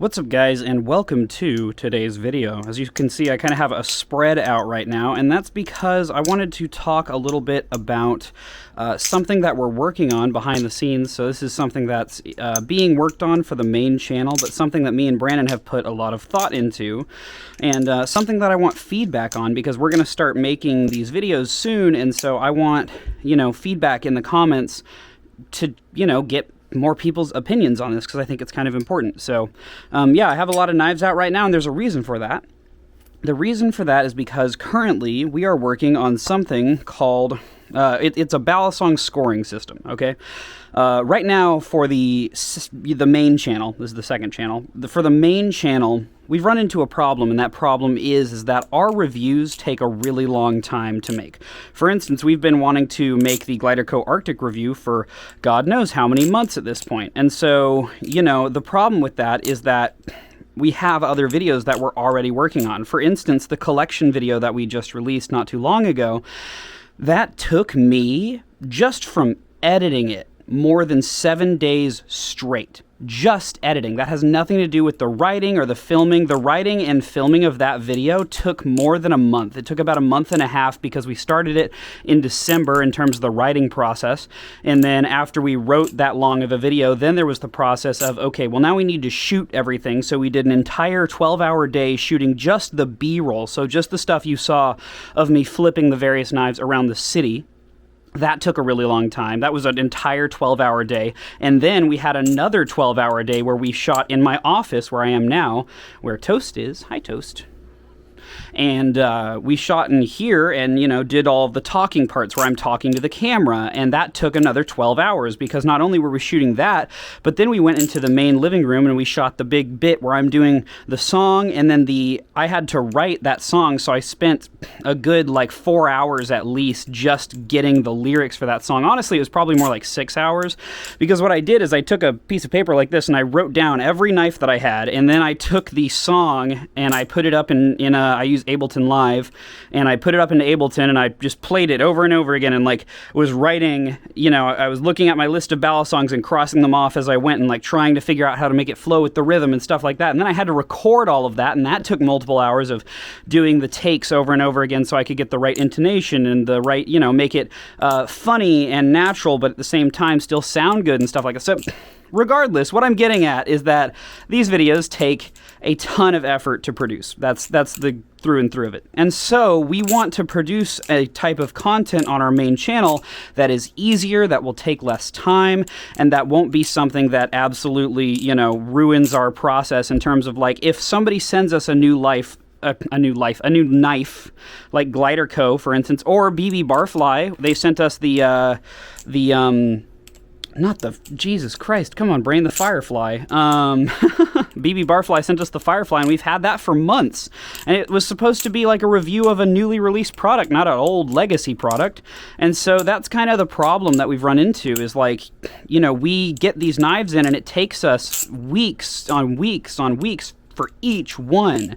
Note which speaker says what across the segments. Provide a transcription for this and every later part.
Speaker 1: What's up, guys, and welcome to today's video. As you can see, I kind of have a spread out right now, and that's because I wanted to talk a little bit about something that we're working on behind the scenes. So this is something that's being worked on for the main channel, but something that me and Brandon have put a lot of thought into, and something that I want feedback on, because we're going to start making these videos soon, and so I want, feedback in the comments to, get more people's opinions on this, because I think it's kind of important. So yeah, I have a lot of knives out right now, and there's a reason for that. The reason for that is because currently we are working on something called it's a Balisong scoring system. Okay, right now for the main channel, this is the second channel. For the main channel, we've run into a problem, and that problem is that our reviews take a really long time to make. For instance, we've been wanting to make the Glider Co. Arctic review for God knows how many months at this point. And so, the problem with that is that we have other videos that we're already working on. For instance, the collection video that we just released not too long ago, that took me, just from editing it, more than 7 days straight. Just editing. That has nothing to do with the writing or the filming. The writing and filming of that video took more than a month. It took about a month and a half, because we started it in December in terms of the writing process. And then after we wrote that long of a video, then there was the process of, okay, well, now we need to shoot everything. So we did an entire 12-hour day shooting just the B-roll. So just the stuff you saw of me flipping the various knives around the city. That took a really long time. That was an entire 12-hour day. And then we had another 12-hour day where we shot in my office, where I am now, where Toast is. Hi, Toast. And we shot in here and, did all of the talking parts where I'm talking to the camera. And that took another 12 hours, because not only were we shooting that, but then we went into the main living room and we shot the big bit where I'm doing the song. And then I had to write that song. So I spent a good 4 hours at least just getting the lyrics for that song. Honestly, it was probably more like 6 hours, because what I did is I took a piece of paper like this and I wrote down every knife that I had. And then I took the song and I put it up I used Ableton Live, and I put it up into Ableton, and I just played it over and over again, and was writing, I was looking at my list of Balisongs and crossing them off as I went, and trying to figure out how to make it flow with the rhythm and stuff like that. And then I had to record all of that, and that took multiple hours of doing the takes over and over again so I could get the right intonation and the right, make it funny and natural, but at the same time still sound good and stuff like that. So regardless, what I'm getting at is that these videos take a ton of effort to produce. That's the through and through of it. And so we want to produce a type of content on our main channel that is easier, that will take less time, and that won't be something that absolutely, ruins our process in terms of if somebody sends us a new knife, like Glider Co., for instance, or BB Barfly. They sent us Jesus Christ, come on, brain, the Firefly. BB Barfly sent us the Firefly, and we've had that for months. And it was supposed to be like a review of a newly released product, not an old legacy product. And so that's kind of the problem that we've run into is we get these knives in, and it takes us weeks on weeks on weeks for each one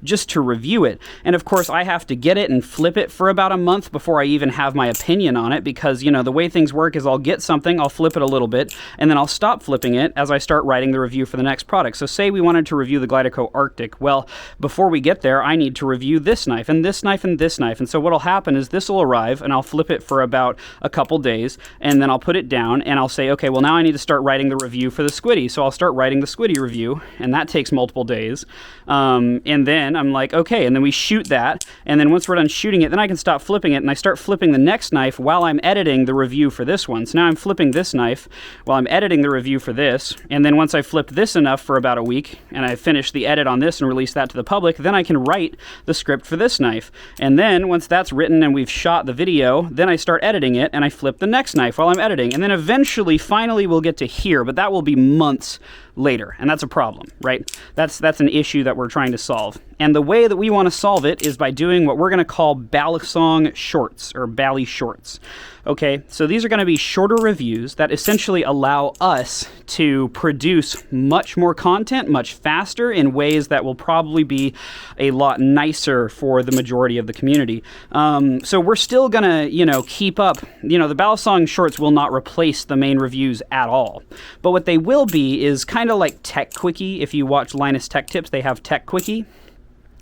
Speaker 1: just to review it. And of course, I have to get it and flip it for about a month before I even have my opinion on it, because the way things work is I'll get something, I'll flip it a little bit, and then I'll stop flipping it as I start writing the review for the next product. So say we wanted to review the Glider Co. Arctic. Well, before we get there, I need to review this knife and this knife and this knife. And so what'll happen is this will arrive, and I'll flip it for about a couple days, and then I'll put it down, and I'll say, okay, well, now I need to start writing the review for the Squiddy. So I'll start writing the Squiddy review, and that takes multiple days. And then I'm like, okay, and then we shoot that, and then once we're done shooting it, then I can stop flipping it, and I start flipping the next knife while I'm editing the review for this one. So now I'm flipping this knife while I'm editing the review for this, and then once I flipped this enough for about a week, and I finish the edit on this and release that to the public, then I can write the script for this knife. And then once that's written and we've shot the video, then I start editing it, and I flip the next knife while I'm editing, and then eventually, finally, we'll get to here, but that will be months later, and that's a problem, right? That's an issue that we're trying to solve. And the way that we want to solve it is by doing what we're going to call Balisong shorts, or Bally shorts. Okay, so these are going to be shorter reviews that essentially allow us to produce much more content, much faster, in ways that will probably be a lot nicer for the majority of the community. So we're still going to, keep up. The Balisong shorts will not replace the main reviews at all. But what they will be is kind of like Tech Quickie. If you watch Linus Tech Tips, they have Tech Quickie,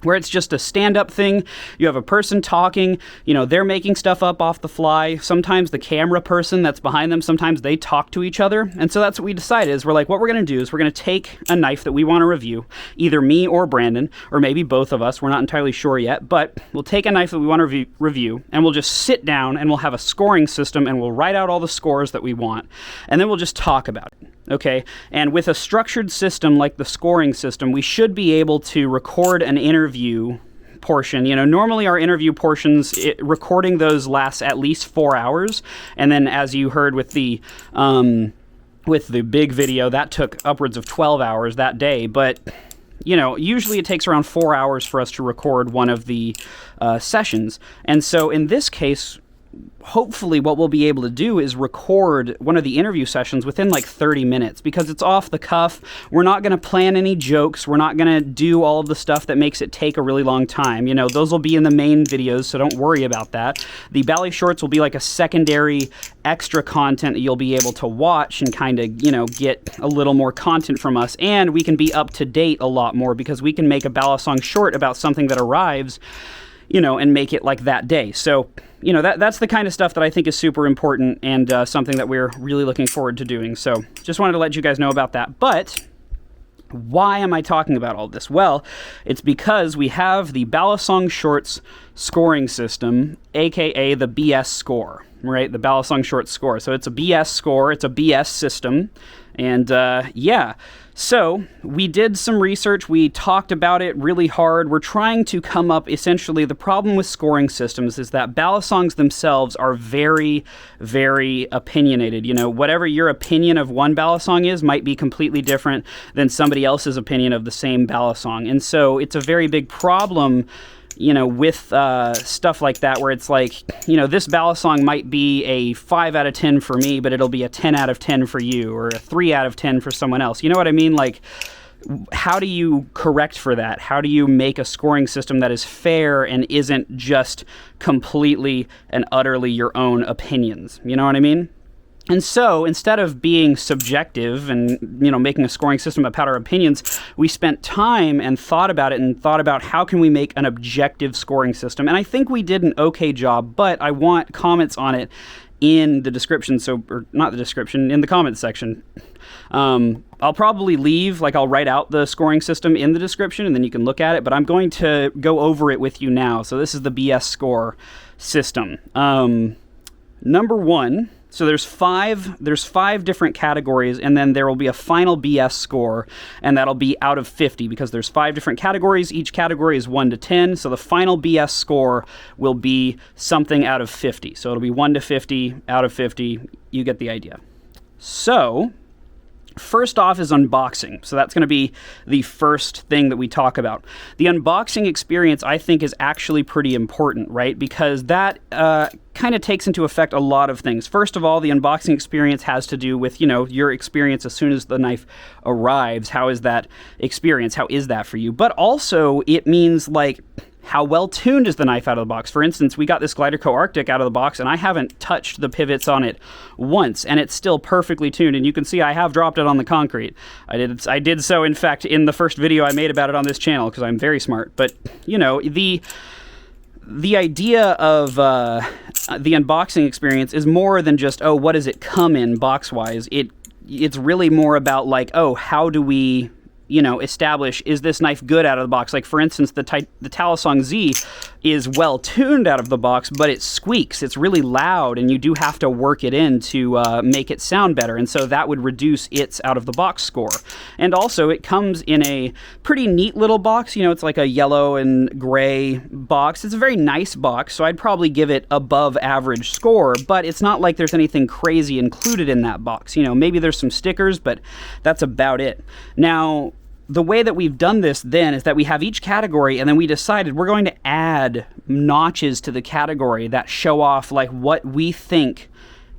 Speaker 1: where it's just a stand-up thing. You have a person talking, they're making stuff up off the fly. Sometimes the camera person that's behind them, sometimes they talk to each other. And so that's what we decided is we're like, what we're going to do is we're going to take a knife that we want to review, either me or Brandon, or maybe both of us. We're not entirely sure yet, but we'll take a knife that we want to review, and we'll just sit down and we'll have a scoring system, and we'll write out all the scores that we want, and then we'll just talk about it. Okay, and with a structured system like the scoring system, we should be able to record an interview portion. Normally our interview portions, recording those lasts at least 4 hours, and then as you heard with the big video, that took upwards of 12 hours that day, but usually it takes around 4 hours for us to record one of the sessions. And so in this case, hopefully what we'll be able to do is record one of the interview sessions within like 30 minutes, because it's off the cuff. We're not going to plan any jokes. We're not going to do all of the stuff that makes it take a really long time. Those will be in the main videos, so don't worry about that. The Bally Shorts will be like a secondary extra content that you'll be able to watch and kind of, get a little more content from us. And we can be up to date a lot more because we can make a Balisong short about something that arrives, and make it like that day. So, that's the kind of stuff that I think is super important and something that we're really looking forward to doing. So just wanted to let you guys know about that. But why am I talking about all this? Well, it's because we have the Balisong Shorts scoring system, aka the BS score, right? The Balisong Shorts score. So it's a BS score, it's a BS system. And so we did some research, we talked about it really hard. We're trying to come up, essentially, the problem with scoring systems is that Balisongs themselves are very, very opinionated. Whatever your opinion of one Balisong is might be completely different than somebody else's opinion of the same Balisong. And so it's a very big problem with stuff like that, where it's like, this Balisong might be a 5 out of 10 for me, but it'll be a 10 out of 10 for you, or a 3 out of 10 for someone else. You know what I mean? Like, how do you correct for that? How do you make a scoring system that is fair and isn't just completely and utterly your own opinions? You know what I mean? And so, instead of being subjective and, making a scoring system about our opinions, we spent time and thought about it and thought about how can we make an objective scoring system. And I think we did an okay job, but I want comments on it in the description, or not the description, in the comments section. I'll probably I'll write out the scoring system in the description and then you can look at it, but I'm going to go over it with you now. So this is the BS score system. Number one, so there's five different categories, and then there will be a final BS score, and that'll be out of 50 because there's 5 different categories. Each category is 1 to 10, so the final BS score will be something out of 50. So it'll be 1 to 50, out of 50. You get the idea. So first off is unboxing. So that's going to be the first thing that we talk about. The unboxing experience, I think, is actually pretty important, right? Because that kind of takes into effect a lot of things. First of all, the unboxing experience has to do with, your experience as soon as the knife arrives. How is that experience? How is that for you? But also, it means, like, how well tuned is the knife out of the box? For instance, we got this Gliderco Arctic out of the box, and I haven't touched the pivots on it once, and it's still perfectly tuned. And you can see I have dropped it on the concrete. I did so, in fact, in the first video I made about it on this channel, because I'm very smart. But, the idea of the unboxing experience is more than just, oh, what does it come in box-wise? It's really more about, like, oh, how do we establish, is this knife good out of the box? Like, for instance, the Balisong Z is well tuned out of the box, but it squeaks. It's really loud, and you do have to work it in to make it sound better, and so that would reduce its out of the box score. And also, it comes in a pretty neat little box. It's like a yellow and gray box. It's a very nice box, so I'd probably give it above average score, but it's not like there's anything crazy included in that box. Maybe there's some stickers, but that's about it. Now, the way that we've done this then is that we have each category, and then we decided we're going to add notches to the category that show off like what we think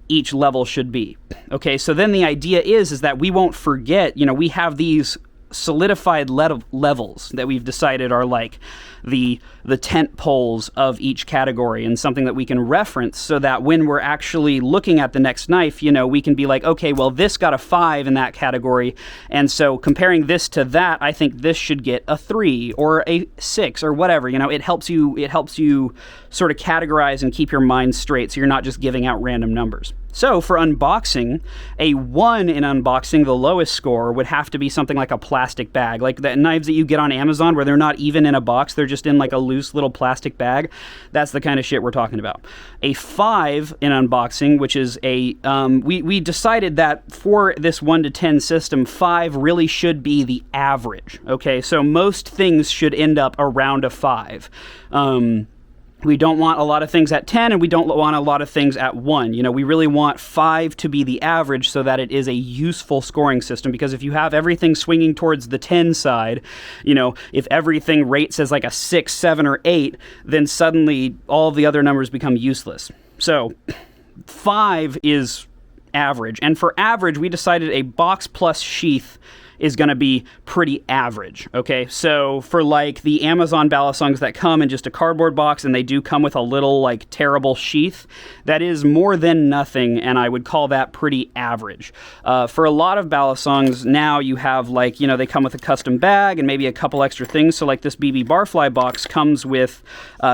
Speaker 1: each level should be. Okay, so then the idea is that we won't forget, we have these solidified levels that we've decided are like the tent poles of each category, and something that we can reference so that when we're actually looking at the next knife, we can be like, okay, well, this got a 5 in that category, and so comparing this to that, I think this should get a 3 or a 6 or whatever. It helps you sort of categorize and keep your mind straight, so you're not just giving out random numbers. So for unboxing, a 1 in unboxing, the lowest score, would have to be something like a plastic bag, like the knives that you get on Amazon where they're not even in a box, they're just in like a loose little plastic bag. That's the kind of shit we're talking about. A 5 in unboxing, which is we decided that for this 1 to 10 system, 5 really should be the average. Okay, so most things should end up around a 5. We don't want a lot of things at 10, and we don't want a lot of things at 1. We really want 5 to be the average so that it is a useful scoring system, because if you have everything swinging towards the 10 side, if everything rates as like a 6, 7, or 8, then suddenly all the other numbers become useless. So 5 is average. And for average, we decided a box plus sheath is going to be pretty average. Okay, so for like the Amazon Balisongs that come in just a cardboard box, and they do come with a little like terrible sheath, that is more than nothing, and I would call that pretty average. For a lot of Balisongs now, you have like, they come with a custom bag and maybe a couple extra things. So like this BB Barfly box comes with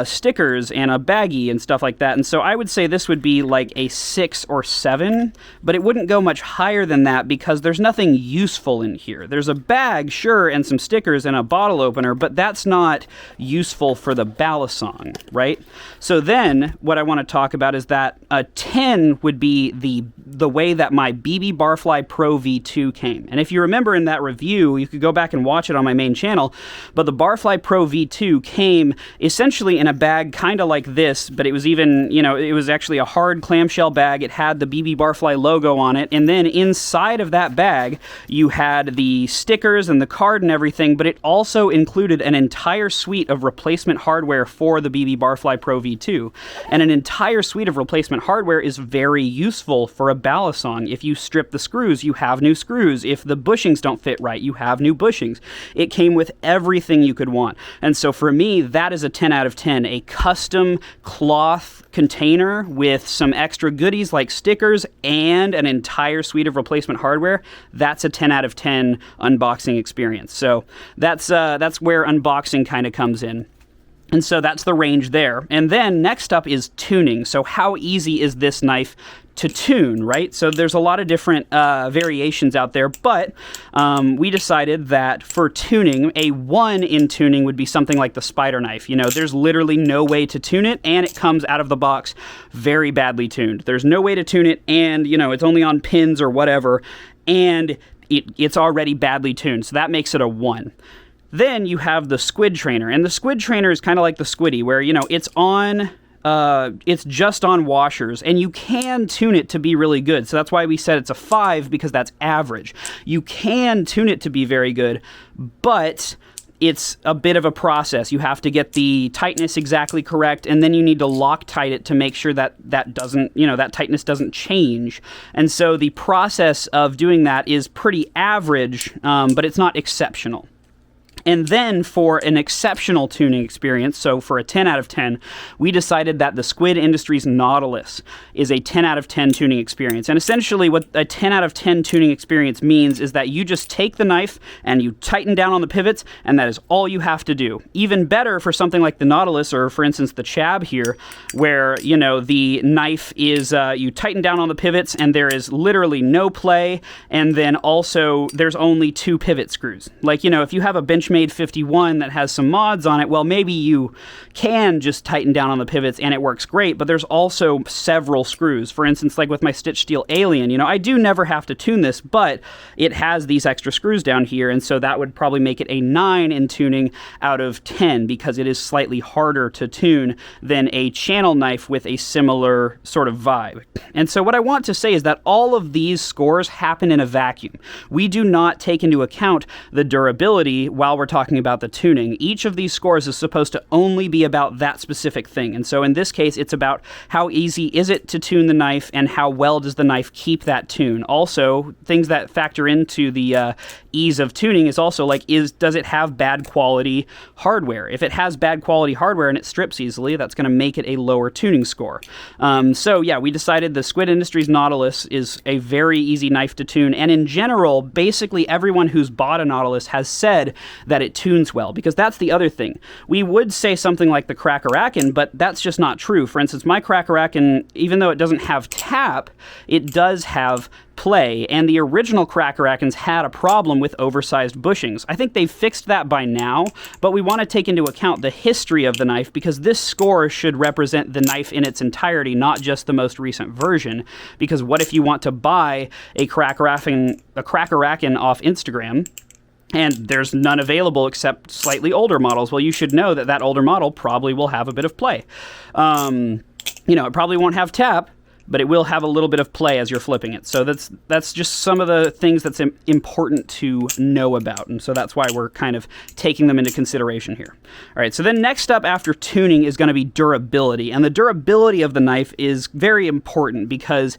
Speaker 1: stickers and a baggie and stuff like that, and so I would say this would be like a 6 or 7, but it wouldn't go much higher than that because there's nothing useful in here. There's a bag, sure, and some stickers and a bottle opener, but that's not useful for the Balisong, right? So then what I want to talk about is that a 10 would be the way that my BB Barfly Pro V2 came. And if you remember in that review, you could go back and watch it on my main channel, but the Barfly Pro V2 came essentially in a bag kind of like this, but it was even, it was actually a hard clamshell bag. It had the BB Barfly logo on it, and then inside of that bag, you had the stickers and the card and everything, but it also included an entire suite of replacement hardware for the BB Barfly Pro V2. And an entire suite of replacement hardware is very useful for a Balisong. If you strip the screws, you have new screws. If the bushings don't fit right, you have new bushings. It came with everything you could want. And so for me, that is a 10 out of 10. A custom cloth container with some extra goodies like stickers and an entire suite of replacement hardware, that's a 10 out of 10 unboxing experience. So that's where unboxing kind of comes in. And so that's the range there. And then next up is tuning. So how easy is this knife to tune, right? So there's a lot of different variations out there, but we decided that for tuning, a 1 in tuning would be something like the spider knife. There's literally no way to tune it, and it comes out of the box very badly tuned. There's no way to tune it, and it's only on pins or whatever, and it's already badly tuned, so that makes it a 1. Then you have the squid trainer, and the squid trainer is kind of like the squiddy, where it's just on washers, and you can tune it to be really good. So that's why we said it's a 5, because that's average. You can tune it to be very good, but it's a bit of a process. You have to get the tightness exactly correct, and then you need to Loctite it to make sure that that tightness doesn't change. And so the process of doing that is pretty average, but it's not exceptional. And then for an exceptional tuning experience, so for a 10 out of 10, we decided that the Squid Industries Nautilus is a 10 out of 10 tuning experience. And essentially what a 10 out of 10 tuning experience means is that you just take the knife and you tighten down on the pivots, and that is all you have to do. Even better for something like the Nautilus, or for instance the Chab here, where the knife is, you tighten down on the pivots and there is literally no play, and then also there's only 2 pivot screws. Like, if you have a Benchmade Benchmade 51 that has some mods on it, well, maybe you can just tighten down on the pivots and it works great, but there's also several screws. For instance, like with my Stitch Steel Alien, you know, I do never have to tune this, but it has these extra screws down here, and so that would probably make it a 9 in tuning out of 10, because it is slightly harder to tune than a channel knife with a similar sort of vibe. And so what I want to say is that all of these scores happen in a vacuum. We do not take into account the durability while we're talking about the tuning. Each of these scores is supposed to only be about that specific thing. And so in this case, it's about how easy is it to tune the knife and how well does the knife keep that tune. Also, things that factor into the ease of tuning is also like, does it have bad quality hardware? If it has bad quality hardware and it strips easily, that's going to make it a lower tuning score. So yeah, we decided the Squid Industries Nautilus is a very easy knife to tune, and in general, basically everyone who's bought a Nautilus has said that it tunes well, because that's the other thing. We would say something like the Crackerakin, but that's just not true. For instance, my Crackerakin, even though it doesn't have tap, it does have play, and the original Crackerakins had a problem with oversized bushings. I think they've fixed that by now, but we want to take into account the history of the knife, because this score should represent the knife in its entirety, not just the most recent version. Because what if you want to buy a Crackerakin off Instagram, and there's none available except slightly older models? Well, you should know that that older model probably will have a bit of play. You know, it probably won't have tap, but it will have a little bit of play as you're flipping it. So that's just some of the things that's important to know about, and so that's why we're kind of taking them into consideration here. All right, so then next up after tuning is going to be durability, and the durability of the knife is very important, because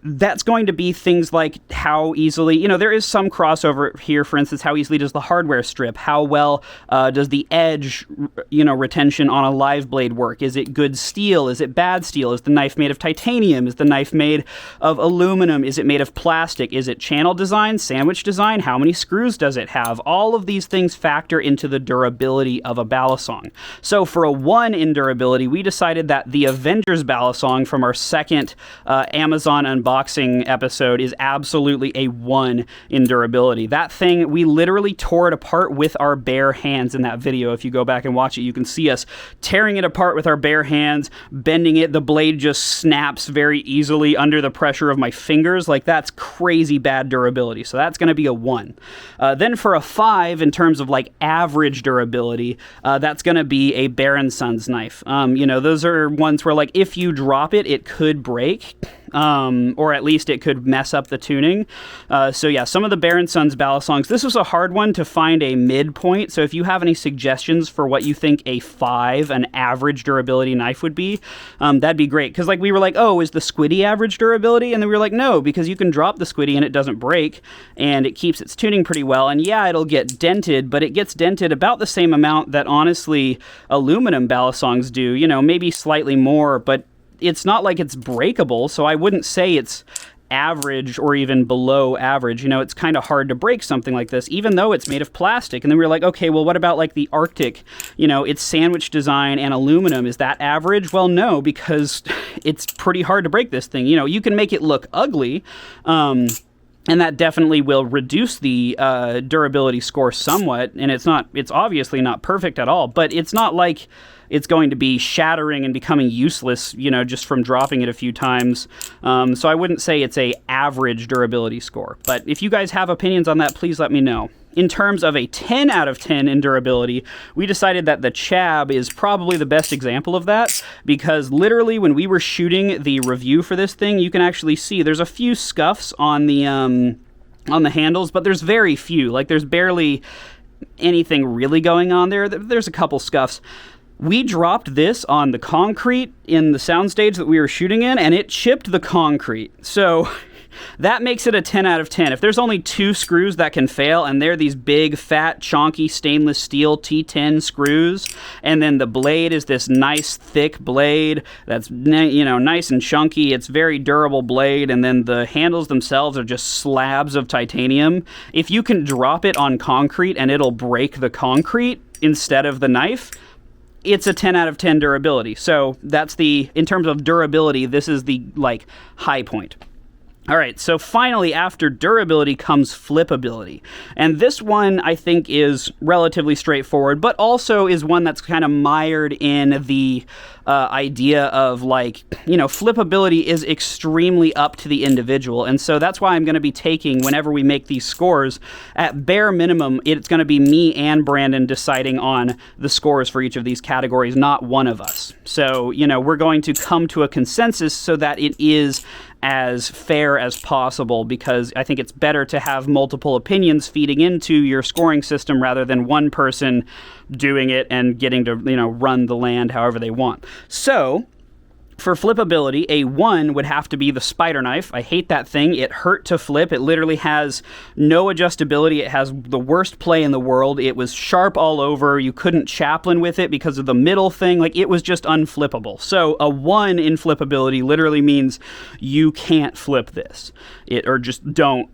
Speaker 1: that's going to be things like how easily, you know, there is some crossover here. For instance, how easily does the hardware strip? How well does the edge, you know, retention on a live blade work? Is it good steel? Is it bad steel? Is the knife made of titanium? Is the knife made of aluminum? Is it made of plastic? Is it channel design, sandwich design? How many screws does it have? All of these things factor into the durability of a Balisong. So for a 1 in durability, we decided that the Avengers Balisong from our second Amazon unboxing episode is absolutely a 1 in durability. That thing, we literally tore it apart with our bare hands in that video. If you go back and watch it, you can see us tearing it apart with our bare hands, bending it. The blade just snaps very easily under the pressure of my fingers. Like, that's crazy bad durability. So that's going to be a 1. Then for a 5, in terms of like average durability, that's going to be a Baron Sons knife. You know, those are ones where like if you drop it, it could break. Or at least it could mess up the tuning. So yeah, some of the Baron Sons Balisongs, this was a hard one to find a midpoint, so if you have any suggestions for what you think a 5, an average durability knife would be, that'd be great. Because like we were like, oh, is the Squiddy average durability? And then we were like, no, because you can drop the Squiddy and it doesn't break, and it keeps its tuning pretty well, and yeah, it'll get dented, but it gets dented about the same amount that honestly aluminum Balisongs do, you know, maybe slightly more, but it's not like it's breakable, so I wouldn't say it's average or even below average. You know, it's kind of hard to break something like this, even though it's made of plastic. And then we were like, okay, well, what about like the Arctic? You know, it's sandwich design and aluminum. Is that average? Well, no, because it's pretty hard to break this thing. You know, you can make it look ugly, and that definitely will reduce the durability score somewhat. And it's obviously not perfect at all, but it's not like it's going to be shattering and becoming useless, you know, just from dropping it a few times. So I wouldn't say it's a average durability score. But if you guys have opinions on that, please let me know. In terms of a 10 out of 10 in durability, we decided that the Chab is probably the best example of that, because literally when we were shooting the review for this thing, you can actually see there's a few scuffs on the handles, but there's very few. Like, there's barely anything really going on there. There's a couple scuffs. We dropped this on the concrete in the soundstage that we were shooting in, and it chipped the concrete. So that makes it a 10 out of 10. If there's only 2 screws that can fail, and they're these big, fat, chonky stainless steel T10 screws, and then the blade is this nice, thick blade that's, you know, nice and chunky. It's very durable blade, and then the handles themselves are just slabs of titanium. If you can drop it on concrete and it'll break the concrete instead of the knife, it's a 10 out of 10 durability. So that's in terms of durability, this is the, like, high point. All right, so finally, after durability comes flippability. And this one, I think, is relatively straightforward, but also is one that's kind of mired in the idea of, like, you know, flippability is extremely up to the individual. And so that's why I'm going to be taking, whenever we make these scores, at bare minimum, it's going to be me and Brandon deciding on the scores for each of these categories, not one of us. So, you know, we're going to come to a consensus so that it is as fair as possible, because I think it's better to have multiple opinions feeding into your scoring system rather than one person doing it and getting to, you know, run the land however they want. So for flippability, a 1 would have to be the spider knife. I hate that thing. It hurt to flip. It literally has no adjustability. It has the worst play in the world. It was sharp all over. You couldn't chaplain with it because of the middle thing. Like, it was just unflippable. So a 1 in flippability literally means you can't flip this. Or just don't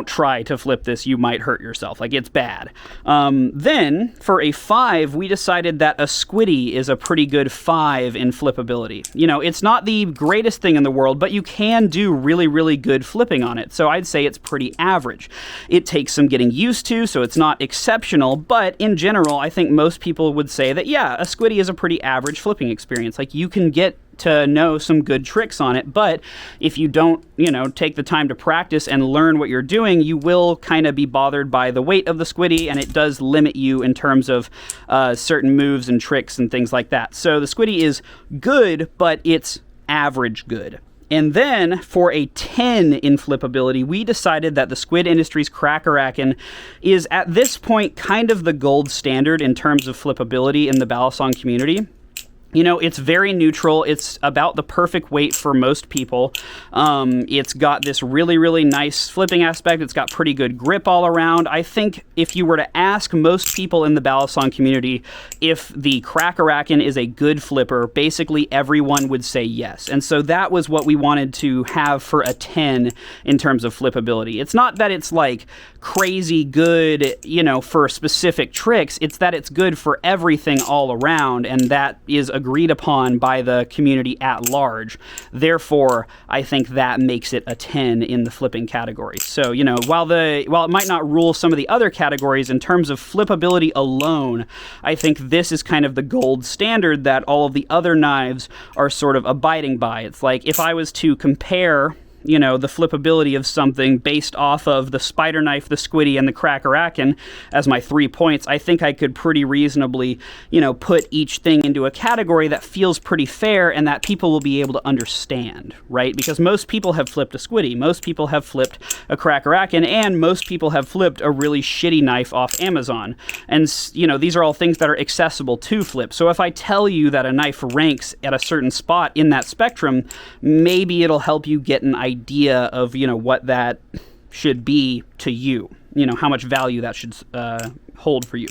Speaker 1: try to flip this, you might hurt yourself. Like, it's bad. Then, for a 5, we decided that a squiddy is a pretty good 5 in flippability. You know, it's not the greatest thing in the world, but you can do really, really good flipping on it. So I'd say it's pretty average. It takes some getting used to, so it's not exceptional, but in general, I think most people would say that, yeah, a squiddy is a pretty average flipping experience. Like, you can get to know some good tricks on it, but if you don't, you know, take the time to practice and learn what you're doing, you will kind of be bothered by the weight of the squiddy, and it does limit you in terms of certain moves and tricks and things like that. So the squiddy is good, but it's average good. And then for a 10 in flippability, we decided that the Squid Industries Cracker-Akin is at this point kind of the gold standard in terms of flippability in the Balisong community. You know, it's very neutral. It's about the perfect weight for most people. It's got this really, really nice flipping aspect. It's got pretty good grip all around. I think if you were to ask most people in the Balisong community if the Cracker-Akin is a good flipper, basically everyone would say yes. And so that was what we wanted to have for a 10 in terms of flippability. It's not that it's like crazy good, you know, for specific tricks. It's that it's good for everything all around, and that is agreed upon by the community at large. Therefore, I think that makes it a 10 in the flipping category. So, you know, while it might not rule some of the other categories in terms of flippability alone, I think this is kind of the gold standard that all of the other knives are sort of abiding by. It's like, if I was to compare, you know, the flippability of something based off of the spider knife, the squiddy, and the Cracker-Akin as my 3 points, I think I could pretty reasonably, you know, put each thing into a category that feels pretty fair and that people will be able to understand, right? Because most people have flipped a squiddy, most people have flipped a Cracker-Akin, and most people have flipped a really shitty knife off Amazon. And, you know, these are all things that are accessible to flip. So if I tell you that a knife ranks at a certain spot in that spectrum, maybe it'll help you get an idea of, you know, what that should be to you, you know, how much value that should hold for you.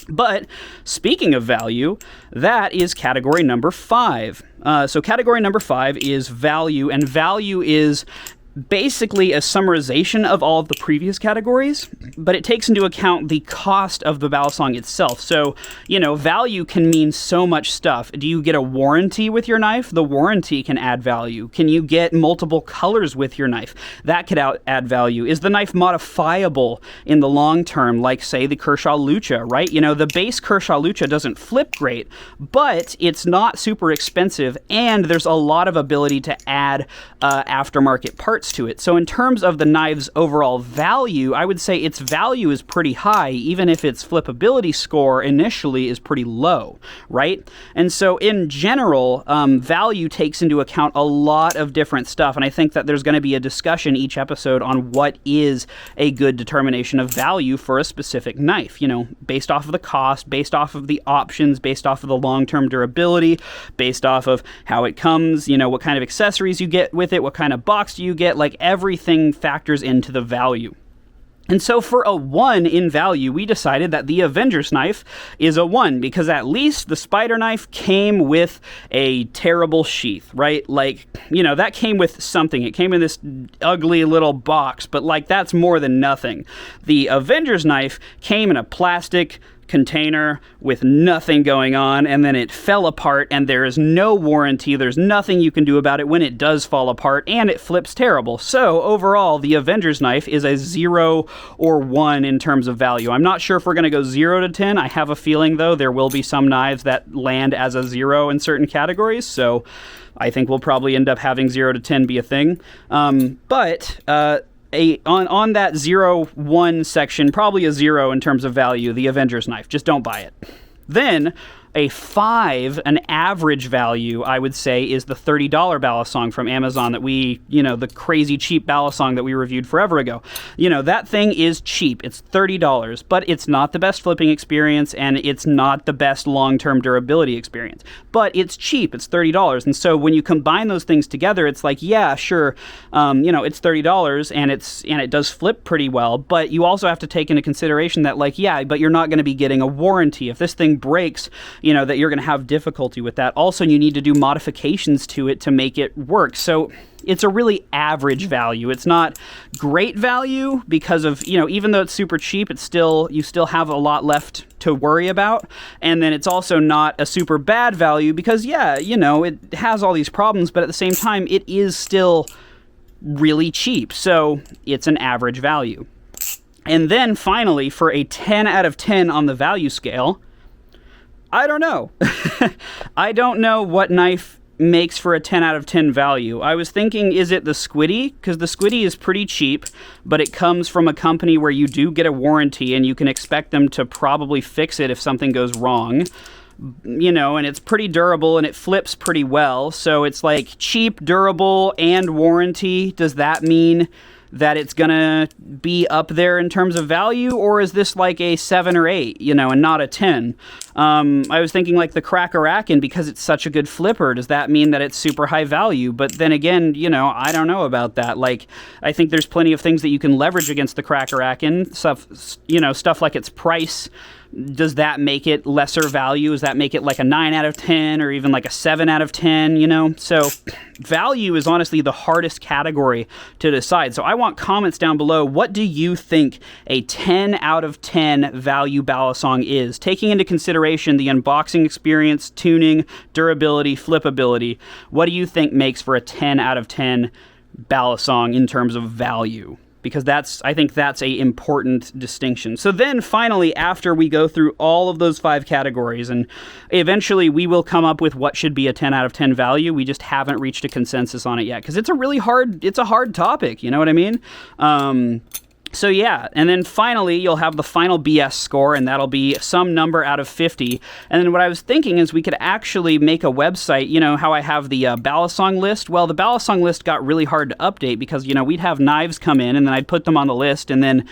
Speaker 1: But speaking of value, that is category number 5. So category number 5 is value, and value is basically a summarization of all of the previous categories, but it takes into account the cost of the Balisong itself. So, you know, value can mean so much stuff. Do you get a warranty with your knife? The warranty can add value. Can you get multiple colors with your knife? That could add value. Is the knife modifiable in the long term, like, say, the Kershaw Lucha, right? You know, the base Kershaw Lucha doesn't flip great, but it's not super expensive, and there's a lot of ability to add aftermarket parts to it. So in terms of the knife's overall value, I would say its value is pretty high, even if its flippability score initially is pretty low, right? And so in general, value takes into account a lot of different stuff, and I think that there's going to be a discussion each episode on what is a good determination of value for a specific knife, you know, based off of the cost, based off of the options, based off of the long-term durability, based off of how it comes, you know, what kind of accessories you get with it, what kind of box do you get. Like, everything factors into the value. And so for a 1 in value, we decided that the Avengers knife is a 1, because at least the spider knife came with a terrible sheath, right? Like, you know, that came with something. It came in this ugly little box, but, like, that's more than nothing. The Avengers knife came in a plastic container with nothing going on, and then it fell apart, and there is no warranty. There's nothing you can do about it when it does fall apart, and it flips terrible. So overall, the Avengers knife is a 0 or 1 in terms of value. I'm not sure if we're going to go 0 to 10. I have a feeling, though, there will be some knives that land as a 0 in certain categories, so I think we'll probably end up having 0 to 10 be a thing. On that 0-1 section, probably a 0 in terms of value, the Avengers knife. Just don't buy it. Then a 5, an average value, I would say, is the $30 Balisong from Amazon that we, the crazy cheap Balisong that we reviewed forever ago. That thing is cheap. It's $30, but it's not the best flipping experience, and it's not the best long-term durability experience. But it's cheap. It's $30. And so when you combine those things together, it's like, yeah, sure, it's $30, and it does flip pretty well, but you also have to take into consideration that, like, yeah, but you're not going to be getting a warranty. If this thing breaks, that you're going to have difficulty with that. Also, you need to do modifications to it to make it work. So it's a really average value. It's not great value because of, even though it's super cheap, you still have a lot left to worry about. And then it's also not a super bad value because, yeah, it has all these problems, but at the same time, it is still really cheap. So it's an average value. And then finally, for a 10 out of 10 on the value scale, I don't know. I don't know what knife makes for a 10 out of 10 value. I was thinking, is it the Squiddy? Because the Squiddy is pretty cheap, but it comes from a company where you do get a warranty and you can expect them to probably fix it if something goes wrong. And it's pretty durable and it flips pretty well. So it's like cheap, durable, and warranty. Does that mean that it's gonna be up there in terms of value, or is this like a 7 or 8, and not a 10? I was thinking like the Cracker-Akin, because it's such a good flipper, does that mean that it's super high value? But then again, I don't know about that. Like, I think there's plenty of things that you can leverage against the Cracker-Akin, stuff like its price. Does that make it lesser value? Does that make it like a 9 out of 10 or even like a 7 out of 10, So value is honestly the hardest category to decide. So I want comments down below. What do you think a 10 out of 10 value Balisong is? Taking into consideration the unboxing experience, tuning, durability, flippability, what do you think makes for a 10 out of 10 Balisong in terms of value? Because I think that's a important distinction. So then finally, after we go through all of those 5 categories, and eventually we will come up with what should be a 10 out of 10 value, we just haven't reached a consensus on it yet, because it's a hard topic, you know what I mean? So yeah, and then finally, you'll have the final BS score, and that'll be some number out of 50. And then what I was thinking is we could actually make a website, how I have the Balisong list? Well, the Balisong list got really hard to update because, we'd have knives come in, and then I'd put them on the list, and then,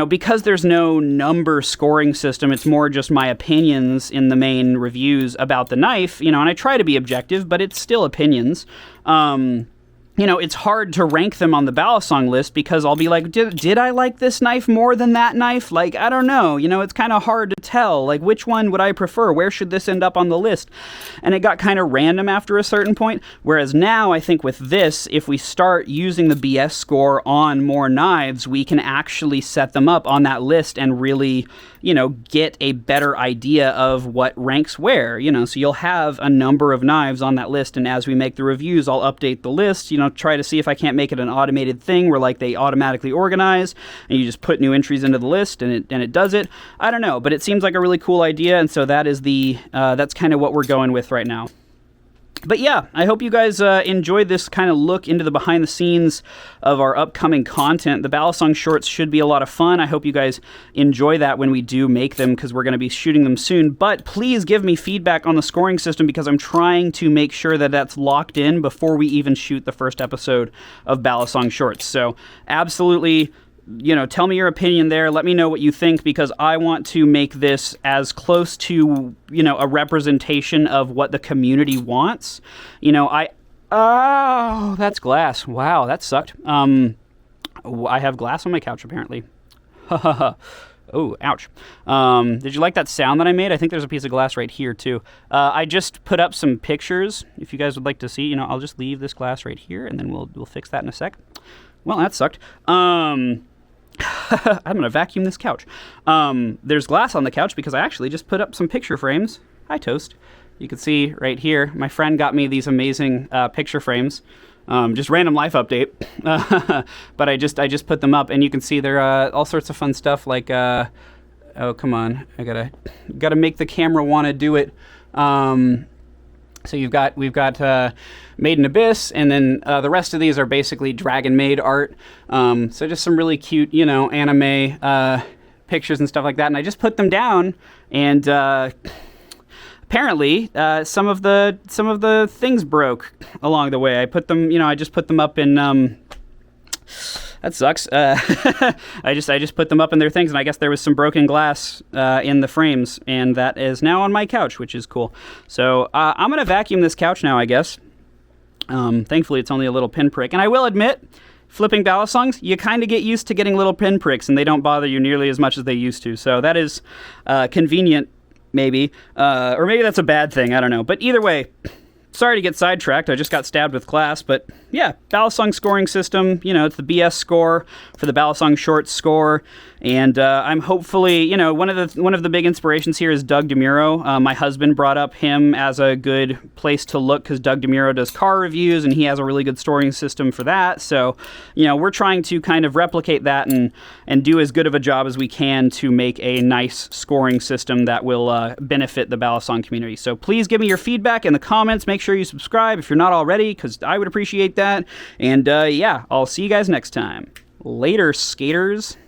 Speaker 1: because there's no number scoring system, it's more just my opinions in the main reviews about the knife, and I try to be objective, but it's still opinions. It's hard to rank them on the Balisong list because I'll be like, did I like this knife more than that knife? Like, I don't know. It's kind of hard to tell. Like, which one would I prefer? Where should this end up on the list? And it got kind of random after a certain point. Whereas now, I think with this, if we start using the BS score on more knives, we can actually set them up on that list and really, get a better idea of what ranks where. So you'll have a number of knives on that list. And as we make the reviews, I'll update the list, try to see if I can't make it an automated thing where like they automatically organize and you just put new entries into the list and it does it. I don't know, but it seems like a really cool idea, and so that is that's kind of what we're going with right now. But yeah, I hope you guys enjoyed this kind of look into the behind the scenes of our upcoming content. The Balisong shorts should be a lot of fun. I hope you guys enjoy that when we do make them, because we're going to be shooting them soon. But please give me feedback on the scoring system, because I'm trying to make sure that that's locked in before we even shoot the first episode of Balisong shorts. So absolutely, tell me your opinion there. Let me know what you think, because I want to make this as close to, a representation of what the community wants. Oh, that's glass. Wow, that sucked. I have glass on my couch, apparently. Oh, ouch. Did you like that sound that I made? I think there's a piece of glass right here, too. I just put up some pictures. If you guys would like to see, I'll just leave this glass right here, and then we'll fix that in a sec. Well, that sucked. I'm going to vacuum this couch. There's glass on the couch because I actually just put up some picture frames. Hi, Toast. You can see right here, my friend got me these amazing picture frames. Just random life update. But I just put them up, and you can see they're all sorts of fun stuff like, oh, come on. I gotta make the camera want to do it. So we've got Made in Abyss, and then the rest of these are basically Dragon-made art. So just some really cute, anime pictures and stuff like that. And I just put them down, and apparently some of the things broke along the way. I just put them up in. That sucks. I just put them up in their things, and I guess there was some broken glass in the frames, and that is now on my couch, which is cool. So I'm going to vacuum this couch now, I guess. Thankfully, it's only a little pinprick. And I will admit, flipping Balisongs, you kind of get used to getting little pinpricks, and they don't bother you nearly as much as they used to. So that is convenient, maybe. Or maybe that's a bad thing. I don't know. But either way, sorry to get sidetracked. I just got stabbed with glass, but yeah, Balisong scoring system. It's the BS score for the Balisong short score, and I'm hopefully, one of the big inspirations here is Doug DeMuro. My husband brought up him as a good place to look because Doug DeMuro does car reviews, and he has a really good scoring system for that. So, we're trying to kind of replicate that and do as good of a job as we can to make a nice scoring system that will benefit the Balisong community. So please give me your feedback in the comments. Make sure you subscribe if you're not already, because I would appreciate that. And yeah, I'll see you guys next time. Later, skaters.